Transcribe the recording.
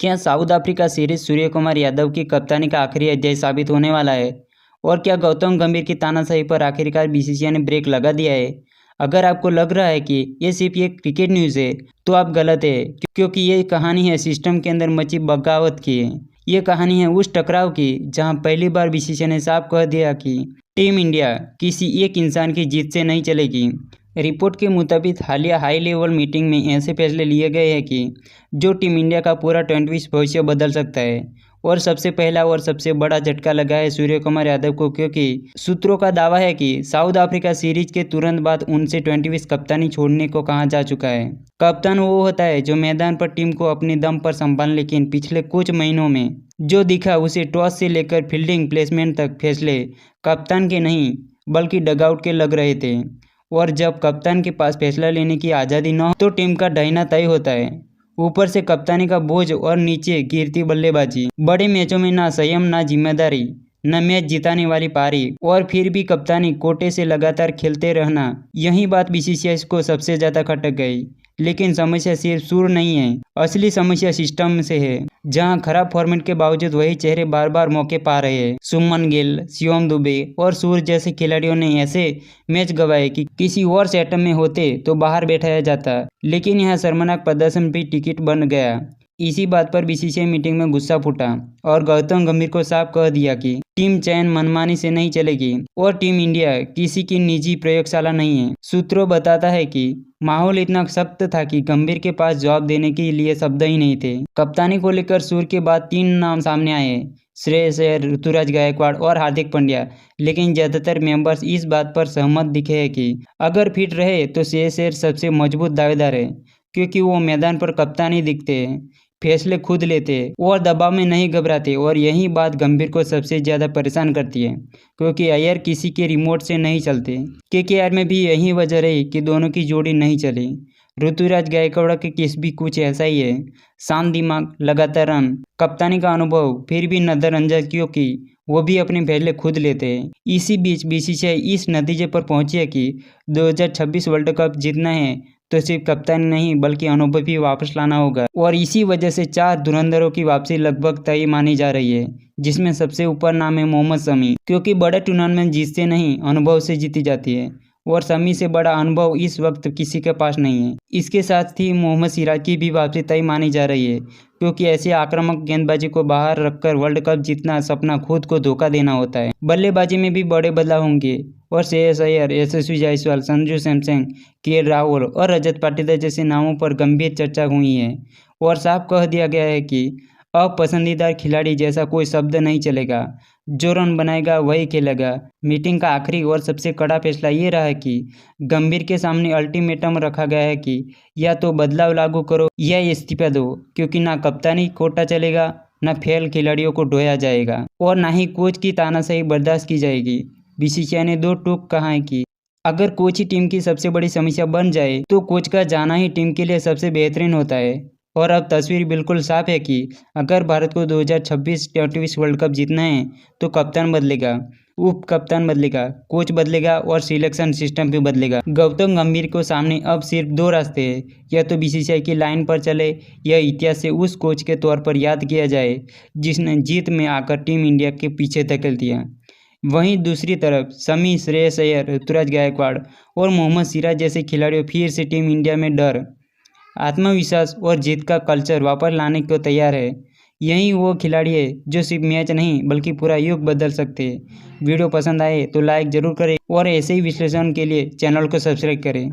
क्या south Africa series Suryakumar Yadav की कप्तानी का आखिरी अध्याय साबित होने वाला है? और क्या गौतम गंभीर की तानाशाही पर आखिरकार बीसीसीआई ने ब्रेक लगा दिया है? अगर आपको लग रहा है कि ये सिर्फ एक क्रिकेट न्यूज़ है, तो आप गलत है, क्योंकि ये कहानी है सिस्टम के अंदर मची बगावत की है। ये कहानी है उस टकराव की जहां पहली बार बीसीसीआई ने साफ कह दिया कि टीम इंडिया किसी एक इंसान की जीत से नहीं चलेगी। रिपोर्ट के मुताबिक हालिया हाई लेवल मीटिंग में ऐसे फैसले लिए गए हैं कि जो टीम इंडिया का पूरा टेस्ट भविष्य बदल सकता है। और सबसे पहला और सबसे बड़ा झटका लगा है सूर्यकुमार यादव को, क्योंकि सूत्रों का दावा है कि साउथ अफ्रीका सीरीज के तुरंत बाद उनसे टेस्ट कप्तानी छोड़ने को कहा जा चुका है। कप्तान वो होता है जो मैदान पर टीम को अपने दम पर संभाल, लेकिन पिछले कुछ महीनों में जो दिखा उसे टॉस से लेकर फील्डिंग प्लेसमेंट तक फैसले कप्तान के नहीं बल्कि डगआउट के लग रहे थे। और जब कप्तान के पास फैसला लेने की आज़ादी न हो तो टीम का ढहना तय होता है। ऊपर से कप्तानी का बोझ और नीचे गिरती बल्लेबाजी। बड़े मैचों में ना संयम, ना जिम्मेदारी, न मैच जिताने वाली पारी, और फिर भी कप्तानी कोटे से लगातार खेलते रहना, यही बात बीसीसीआई को सबसे ज़्यादा खटक गई। लेकिन समस्या सिर्फ सुर नहीं है, असली समस्या सिस्टम से है, जहां खराब फॉर्मेट के बावजूद वही चेहरे बार बार मौके पा रहे हैं। सुमन गिल, शिवम दुबे और सूर्य जैसे खिलाड़ियों ने ऐसे मैच गंवाए कि किसी और सेटअप में होते तो बाहर बैठाया जाता, लेकिन यहां शर्मनाक प्रदर्शन भी टिकट बन गया। इसी बात पर बीसीसीआई मीटिंग में गुस्सा फूटा और गौतम गंभीर को साफ कह दिया कि टीम चयन मनमानी से नहीं चलेगी और टीम इंडिया किसी की निजी प्रयोगशाला नहीं है। सूत्रों बताता है कि माहौल इतना सख्त था कि गंभीर के पास जवाब देने के लिए शब्द ही नहीं थे। कप्तानी को लेकर सूर्य के बाद 3 नाम सामने आए, श्रेयस अय्यर, ऋतुराज गायकवाड़ और हार्दिक पांड्या। लेकिन ज्यादातर मेंबर्स इस बात पर सहमत दिखे हैं कि अगर फिट रहे तो श्रेयस अय्यर सबसे मजबूत दावेदार है, क्योंकि वो मैदान पर कप्तानी दिखते हैं, फैसले खुद लेते और दबाव में नहीं घबराते। और यही बात गंभीर को सबसे ज़्यादा परेशान करती है, क्योंकि अय्यर किसी के रिमोट से नहीं चलते। केकेआर में भी यही वजह रही कि दोनों की जोड़ी नहीं चली। ऋतुराज गायकवाड़ के केस भी कुछ ऐसा ही है, शांत दिमाग, लगातार रन, कप्तानी का अनुभव फिर भी नजरअंदाज, क्योंकि वो भी अपने फैसले खुद लेते हैं। इसी बीच बीसीसीआई इस नतीजे पर पहुंची है कि 2026 वर्ल्ड कप जीतना है तो सिर्फ कप्तान नहीं बल्कि अनुभव भी वापस लाना होगा। और इसी वजह से 4 धुरंधरों की वापसी लगभग तय मानी जा रही है, जिसमें सबसे ऊपर नाम है मोहम्मद शमी, क्योंकि बड़े टूर्नामेंट जीतते नहीं, अनुभव से जीती जाती है। और शमी से बड़ा अनुभव इस वक्त किसी के पास नहीं है। इसके साथ ही मोहम्मद सिराज की भी वापसी तय मानी जा रही है, क्योंकि ऐसे आक्रामक गेंदबाजी को बाहर रखकर वर्ल्ड कप जीतना सपना खुद को धोखा देना होता है। बल्लेबाजी में भी बड़े बदलाव होंगे और श्रेयस अय्यर, यशस्वी जायसवाल, संजू सैमसन, केएल राहुल और रजत पाटीदार जैसे नामों पर गंभीर चर्चा हुई है। और साफ कह दिया गया है कि अब पसंदीदा खिलाड़ी जैसा कोई शब्द नहीं चलेगा, जो रन बनाएगा वही खेलेगा। मीटिंग का आखिरी और सबसे कड़ा फैसला ये रहा है कि गंभीर के सामने अल्टीमेटम रखा गया है कि या तो बदलाव लागू करो या इस्तीफा दो, क्योंकि ना कप्तानी कोटा चलेगा, ना फेल खिलाड़ियों को ढोया जाएगा और ना ही कोच की तानाशाही बर्दाश्त की जाएगी। बीसीसीआई ने 2 टूक कहा है कि अगर कोच ही टीम की सबसे बड़ी समस्या बन जाए तो कोच का जाना ही टीम के लिए सबसे बेहतरीन होता है। और अब तस्वीर बिल्कुल साफ है कि अगर भारत को 2026 टी20 वर्ल्ड कप जीतना है तो कप्तान बदलेगा, उप कप्तान बदलेगा, कोच बदलेगा और सिलेक्शन सिस्टम भी बदलेगा। गौतम गंभीर को सामने अब सिर्फ 2 रास्ते हैं, या तो बीसीसीआई की लाइन पर चले या इतिहास से उस कोच के तौर पर याद किया जाए जिसने जीत में आकर टीम इंडिया के पीछे धकेल दिया। वहीं दूसरी तरफ शमी, श्रेयस अय्यर, ऋतुराज गायकवाड़ और मोहम्मद सिराज जैसे खिलाड़ियों फिर से टीम इंडिया में डर, आत्मविश्वास और जीत का कल्चर वापस लाने को तैयार है। यही वो खिलाड़ी है जो सिर्फ मैच नहीं बल्कि पूरा युग बदल सकते हैं। वीडियो पसंद आए तो लाइक जरूर करें और ऐसे ही विश्लेषण के लिए चैनल को सब्सक्राइब करें।